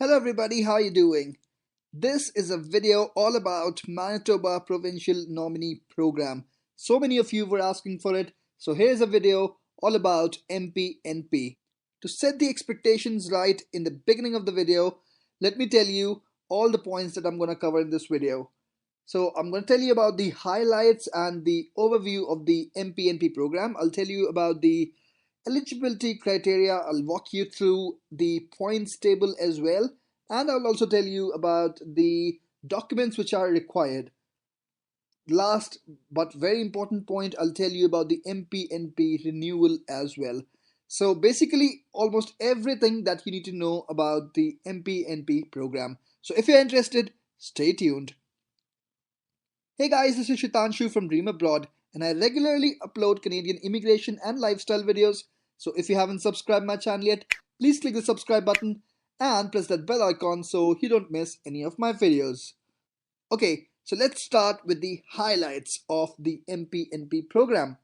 Hello everybody, how are you doing? This is a video all about Manitoba Provincial Nominee Program. So many of you were asking for it, so here's a video all about MPNP. To set the expectations right in the beginning of the video, let me tell you all the points that I'm going to cover in this video. So I'm going to tell you about the highlights and the overview of the MPNP program. I'll tell you about the eligibility criteria. I'll walk you through the points table as well, and I'll also tell you about the documents which are required. Last but very important point, I'll tell you about the MPNP renewal as well. So basically almost everything that you need to know about the MPNP program. So if you're interested, stay tuned. Hey guys, this is Shitanshu from Dream Abroad, and I regularly upload Canadian immigration and lifestyle videos. So if you haven't subscribed my channel yet, please click the subscribe button and press that bell icon so you don't miss any of my videos. Okay, so let's start with the highlights of the MPNP program.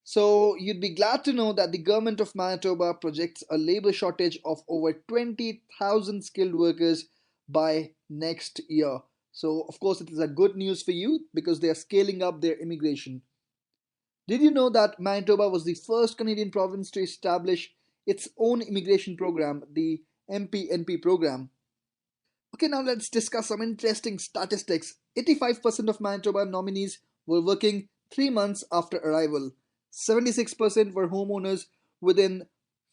So you'd be glad to know that the government of Manitoba projects a labor shortage of over 20,000 skilled workers by next year. So of course it is a good news for you because they are scaling up their immigration. Did you know that Manitoba was the first Canadian province to establish its own immigration program, the MPNP program? Okay, now let's discuss some interesting statistics. 85% of Manitoba nominees were working 3 months after arrival. 76% were homeowners within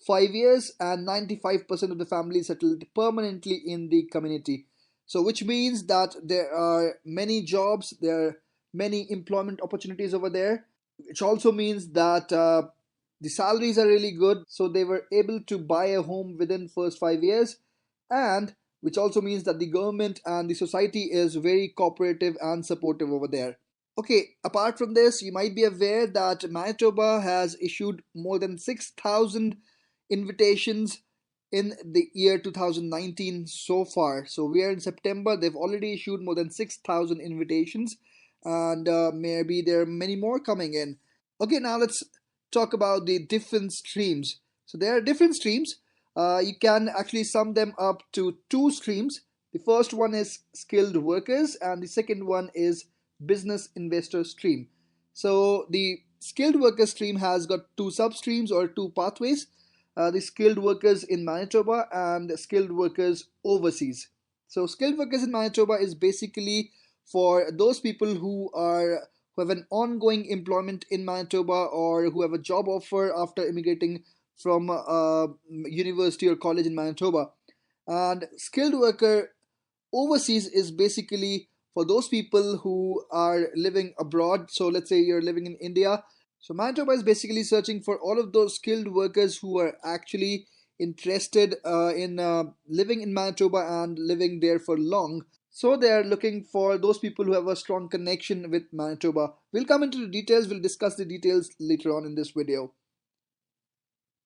5 years, and 95% of the families settled permanently in the community. So which means that there are many jobs, there are many employment opportunities over there, which also means that the salaries are really good, so they were able to buy a home within first 5 years, and which also means that the government and the society is very cooperative and supportive over there. Okay, apart from this, you might be aware that Manitoba has issued more than 6,000 invitations in the year 2019 so far. So we are in September, they've already issued more than 6,000 invitations, and maybe there are many more coming in. Okay, now let's talk about the different streams. So there are different streams. You can actually sum them up to two streams. The first one is skilled workers, and the second one is business investor stream. So the skilled worker stream has got two sub streams or two pathways. The skilled workers in Manitoba and the skilled workers overseas. So skilled workers in Manitoba is basically for those people who have an ongoing employment in Manitoba or who have a job offer after immigrating from a university or college in Manitoba. And skilled worker overseas is basically for those people who are living abroad. So let's say you're living in India. So Manitoba is basically searching for all of those skilled workers who are actually interested in living in Manitoba and living there for long. So they are looking for those people who have a strong connection with Manitoba. We'll come into the details, we'll discuss the details later on in this video.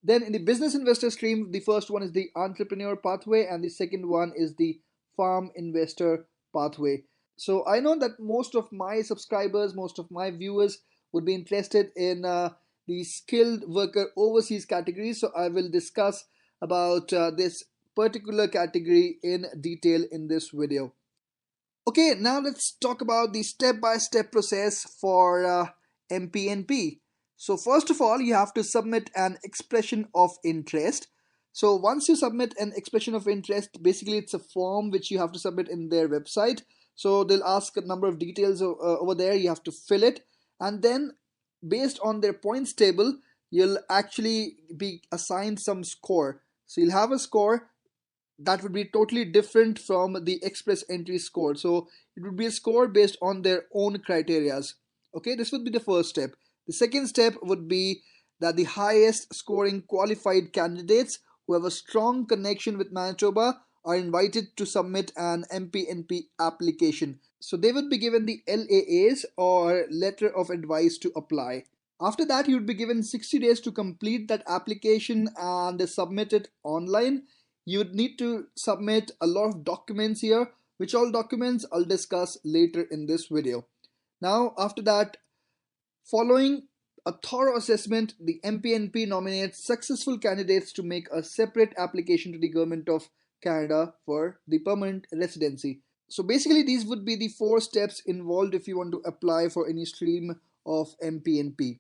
Then in the business investor stream, the first one is the entrepreneur pathway and the second one is the farm investor pathway. So I know that most of my subscribers, most of my viewers would be interested in the skilled worker overseas category. So I will discuss about this particular category in detail in this video. Okay, now let's talk about the step-by-step process for MPNP. So first of all, you have to submit an expression of interest. So once you submit an expression of interest, basically it's a form which you have to submit in their website. So they'll ask a number of details over there. You have to fill it, and then based on their points table, you'll actually be assigned some score. So you'll have a score that would be totally different from the express entry score. So it would be a score based on their own criterias. Okay, this would be the first step. The second step would be that the highest scoring qualified candidates who have a strong connection with Manitoba are invited to submit an MPNP application. So they would be given the LAAs or letter of advice to apply. After that, you would be given 60 days to complete that application and submit it online. You would need to submit a lot of documents here, which all documents I'll discuss later in this video. Now, after that, following a thorough assessment, the MPNP nominates successful candidates to make a separate application to the Government of Canada for the permanent residency. So basically, these would be the four steps involved if you want to apply for any stream of MPNP.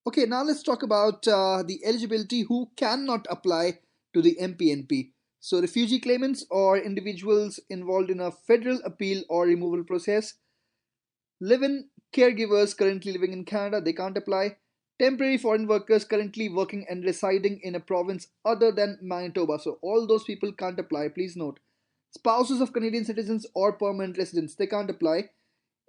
Okay, now let's talk about the eligibility who cannot apply to the MPNP. So refugee claimants or individuals involved in a federal appeal or removal process, live-in caregivers currently living in Canada, they can't apply. Temporary foreign workers currently working and residing in a province other than Manitoba. So all those people can't apply, please note. Spouses of Canadian citizens or permanent residents, they can't apply.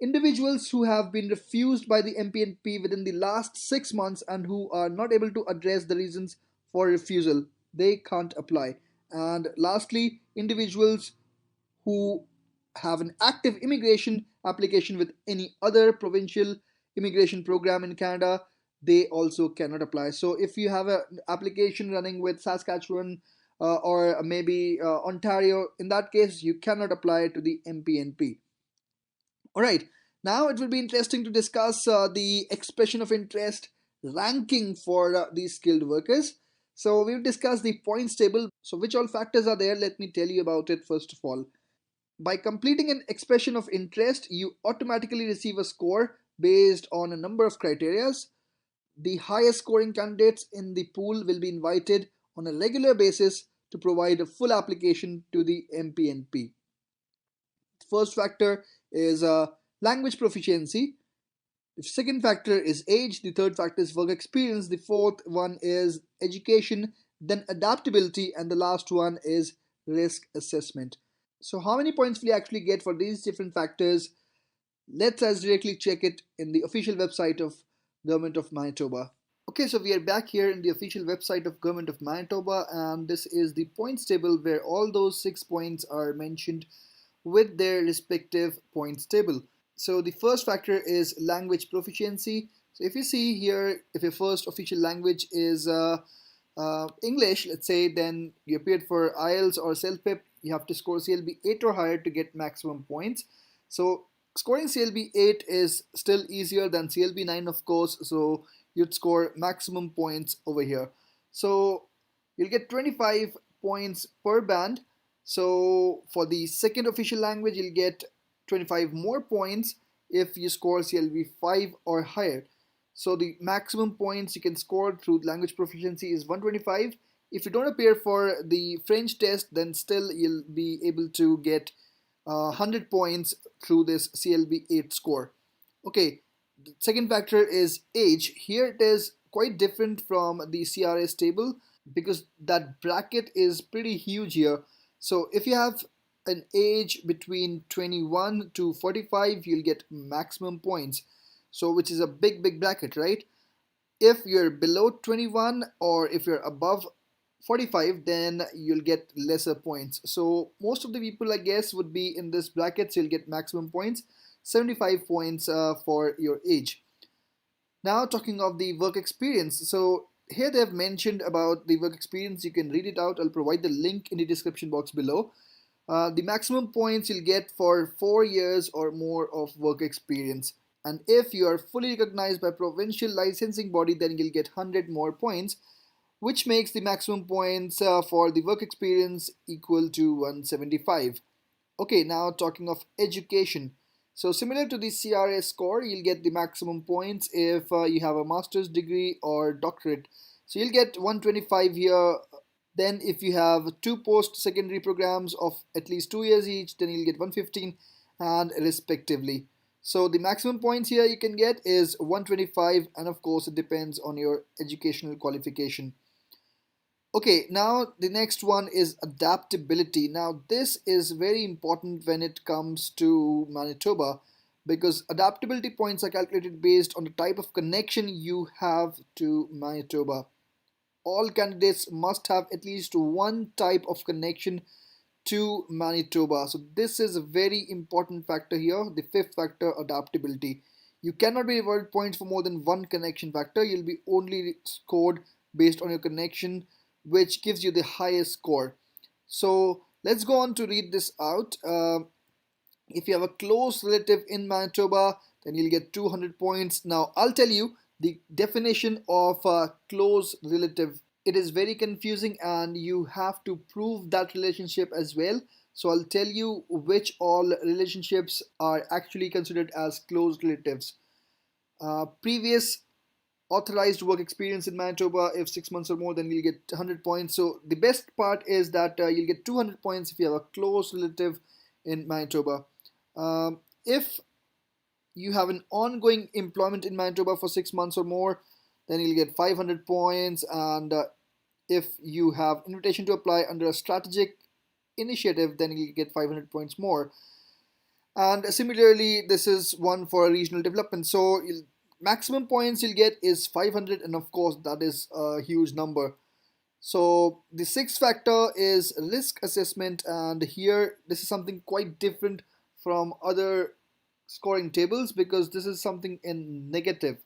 Individuals who have been refused by the MPNP within the last 6 months and who are not able to address the reasons for refusal, they can't apply. And lastly, individuals who have an active immigration application with any other provincial immigration program in Canada, they also cannot apply. So if you have an application running with Saskatchewan or maybe Ontario, in that case, you cannot apply to the MPNP. All right, now it will be interesting to discuss the expression of interest ranking for these skilled workers. So we've discussed the points table. So which all factors are there? Let me tell you about it first of all. By completing an expression of interest, you automatically receive a score based on a number of criteria. The highest scoring candidates in the pool will be invited on a regular basis to provide a full application to the MPNP. The first factor is language proficiency. The second factor is age. The third factor is work experience. The fourth one is education, then adaptability, and the last one is risk assessment. So how many points will you actually get for these different factors? Let us directly check it in the official website of Government of Manitoba. Okay, so we are back here in the official website of Government of Manitoba, and this is the points table where all those 6 points are mentioned with their respective points table. So the first factor is language proficiency. So if you see here, if your first official language is English, let's say, then you appeared for IELTS or CELPIP, you have to score CLB 8 or higher to get maximum points. So scoring CLB 8 is still easier than CLB 9, of course, so you'd score maximum points over here. So you'll get 25 points per band. So for the second official language, you'll get 25 more points if you score CLB 5 or higher. So the maximum points you can score through language proficiency is 125. If you don't appear for the French test, then still you'll be able to get 100 points through this CLB 8 score. Okay, the second factor is age. Here it is quite different from the CRS table because that bracket is pretty huge here. So if you have an age between 21 to 45, you'll get maximum points. So which is a big bracket, right? If you're below 21 or if you're above 45, then you'll get lesser points. So most of the people, I guess, would be in this bracket, so you'll get maximum points, 75 points for your age. Now talking of the work experience, so here they have mentioned about the work experience. You can read it out. I'll provide the link in the description box below. The maximum points you'll get for 4 years or more of work experience. And if you are fully recognized by provincial licensing body, then you'll get 100 more points, which makes the maximum points for the work experience equal to 175. Okay, now talking of education. So similar to the CRS score, you'll get the maximum points if you have a master's degree or doctorate. So you'll get 125 here. Then if you have 2 post-secondary programs of at least 2 years each, then you'll get 115 and respectively. So the maximum points here you can get is 125, and of course it depends on your educational qualification. Okay, now the next one is adaptability. Now this is very important when it comes to Manitoba because adaptability points are calculated based on the type of connection you have to Manitoba. All candidates must have at least one type of connection to Manitoba. So this is a very important factor here. The fifth factor, adaptability. You cannot be rewarded points for more than one connection factor. You'll be only scored based on your connection, which gives you the highest score. So let's go on to read this out. If you have a close relative in Manitoba, then you'll get 200 points. Now I'll tell you the definition of a close relative. it is very confusing and you have to prove that relationship as well. So I'll tell you which all relationships are actually considered as close relatives. Previous authorized work experience in Manitoba, if 6 months or more, then you'll get 100 points. So the best part is that you'll get 200 points if you have a close relative in Manitoba. If you have an ongoing employment in Manitoba for 6 months or more, then you'll get 500 points. And if you have invitation to apply under a strategic initiative, then you'll get 500 points more. And similarly, this is one for regional development. So maximum points you'll get is 500, and of course that is a huge number. So the sixth factor is risk assessment, and here this is something quite different from other scoring tables because this is something in negative.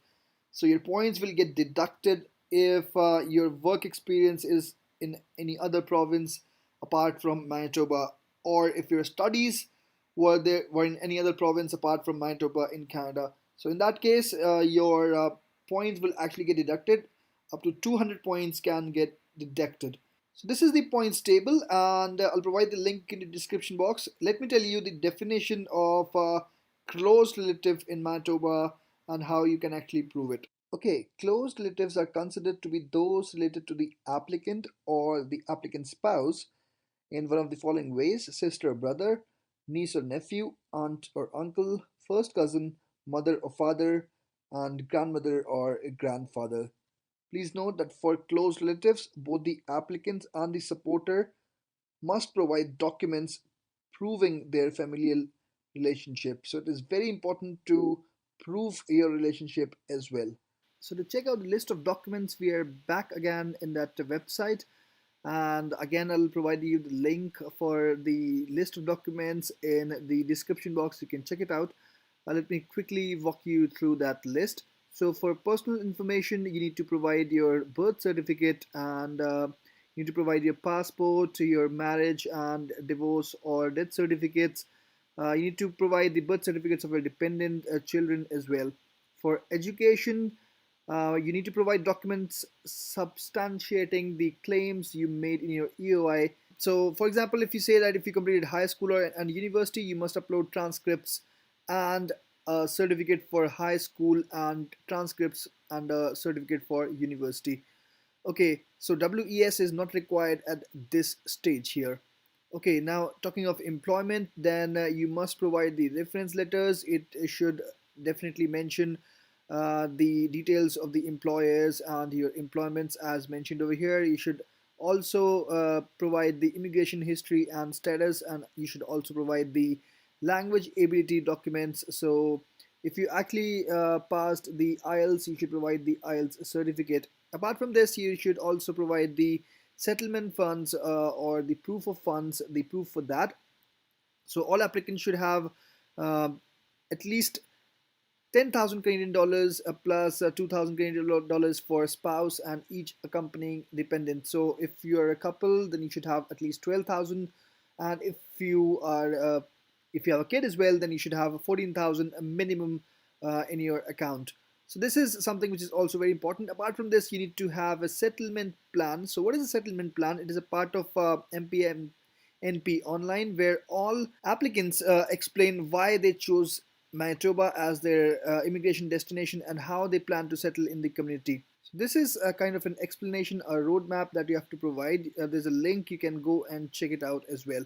So your points will get deducted if your work experience is in any other province apart from Manitoba, or if your studies were in any other province apart from Manitoba in Canada. So in that case, your points will actually get deducted. Up to 200 points can get deducted. So this is the points table, and I'll provide the link in the description box. Let me tell you the definition of close relative in Manitoba and how you can actually prove it. Okay, close relatives are considered to be those related to the applicant or the applicant's spouse in one of the following ways: sister or brother, niece or nephew, aunt or uncle, first cousin, mother or father, and grandmother or grandfather. Please note that for close relatives, both the applicant and the supporter must provide documents proving their familial relationship. So it is very important to prove your relationship as well. So to check out the list of documents, we are back again in that website. And again, I'll provide you the link for the list of documents in the description box. You can check it out. Let me quickly walk you through that list. So for personal information, you need to provide your birth certificate, and you need to provide your passport, your marriage and divorce or death certificates. You need to provide the birth certificates of your dependent children as well. For education, you need to provide documents substantiating the claims you made in your EOI. So, for example, if you say that if you completed high school and university, you must upload transcripts and a certificate for high school and transcripts and a certificate for university. Okay, so WES is not required at this stage here. Okay, now talking of employment, then you must provide the reference letters. It should definitely mention the details of the employers and your employments as mentioned over here. You should also provide the immigration history and status, and you should also provide the language ability documents. So if you actually passed the IELTS, you should provide the IELTS certificate. Apart from this, you should also provide the settlement funds or the proof of funds, the proof for that. So all applicants should have at least 10,000 Canadian dollars plus 2,000 Canadian dollars for spouse and each accompanying dependent. So if you are a couple, then you should have at least 12,000, and if you have a kid as well, then you should have 14,000 minimum in your account. So this is something which is also very important. Apart from this, you need to have a settlement plan. So what is a settlement plan? It is a part of NP online, where all applicants explain why they chose Manitoba as their immigration destination and how they plan to settle in the community. So this is a kind of an explanation, a roadmap that you have to provide. There's a link, you can go and check it out as well.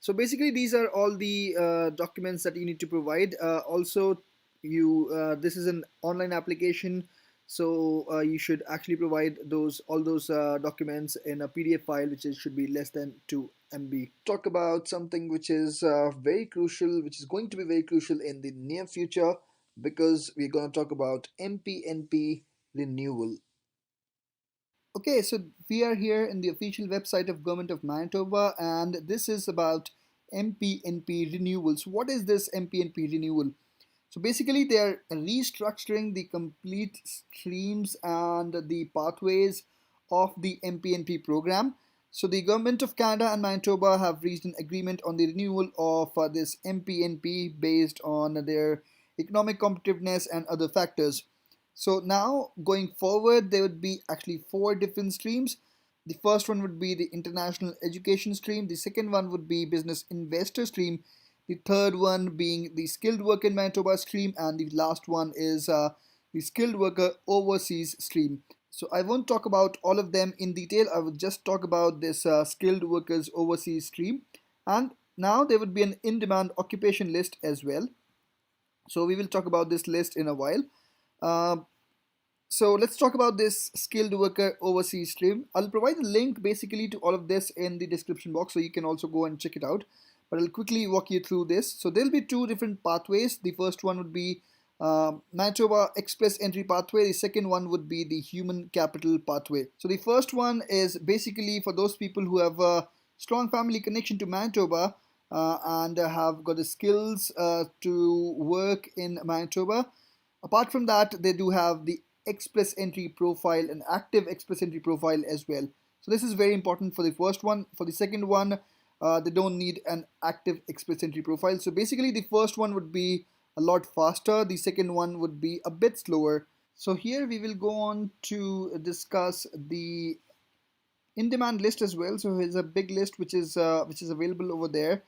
So basically, these are all the documents that you need to provide. Also, this is an online application, so you should actually provide all those documents in a PDF file, which should be less than 2 MB. Talk about something which is very crucial, which is going to be very crucial in the near future, because we're going to talk about MPNP renewal. Okay, so we are here in the official website of Government of Manitoba, and this is about MPNP renewals. What is this MPNP renewal? So basically, they are restructuring the complete streams and the pathways of the MPNP program. So the Government of Canada and Manitoba have reached an agreement on the renewal of this MPNP based on their economic competitiveness and other factors. So now going forward, there would be actually 4 different streams. The first one would be the international education stream. The second one would be business investor stream. The third one being the skilled worker in Manitoba stream, and the last one is the skilled worker overseas stream. So I won't talk about all of them in detail. I will just talk about this skilled workers overseas stream. And now there would be an in-demand occupation list as well. So we will talk about this list in a while. Uh, so let's talk about this skilled worker overseas stream. I'll provide a link basically to all of this in the description box, so you can also go and check it out. But I'll quickly walk you through this. So there'll be two different pathways. The first one would be Manitoba Express Entry Pathway. The second one would be the Human Capital Pathway. So the first one is basically for those people who have a strong family connection to Manitoba and have got the skills to work in Manitoba. Apart from that, they do have the express entry profile, an active express entry profile as well. So this is very important for the first one. For the second one, they don't need an active express entry profile. So basically the first one would be a lot faster. The second one would be a bit slower. So here we will go on to discuss the in-demand list as well. So here's a big list which is available over there.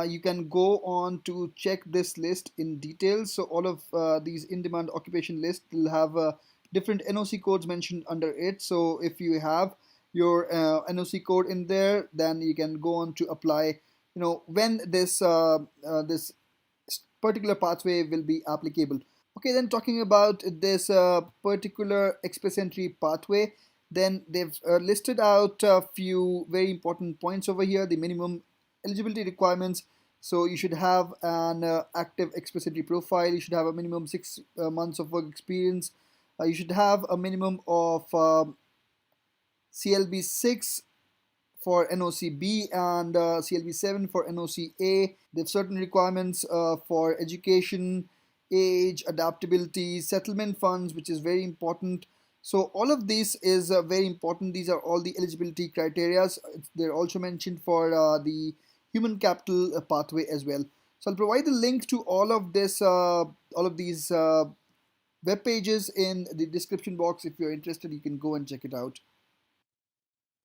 You can go on to check this list in detail. So all of these in-demand occupation lists will have different NOC codes mentioned under it. So if you have your NOC code in there, then you can go on to apply. You know when this particular pathway will be applicable. Okay, then talking about this particular express entry pathway, then they've listed out a few very important points over here. The minimum eligibility requirements. So you should have an active express entry profile. You should have a minimum 6 months of work experience. You should have a minimum of CLB 6 for NOC-B and CLB 7 for NOC-A. There's certain requirements for education, age, adaptability, settlement funds, which is very important. So all of this is very important. These are all the eligibility criteria. They're also mentioned for the human capital pathway as well. So I'll provide the link to all of this, all of these web pages in the description box. If you're interested, you can go and check it out.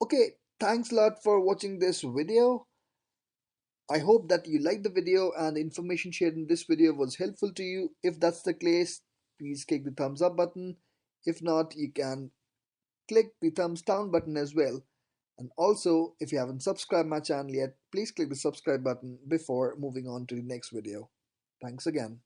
Okay, thanks a lot for watching this video. I hope that you liked the video and the information shared in this video was helpful to you. If that's the case, please click the thumbs up button. If not, you can click the thumbs down button as well. And also, if you haven't subscribed my channel yet, please click the subscribe button before moving on to the next video. Thanks again.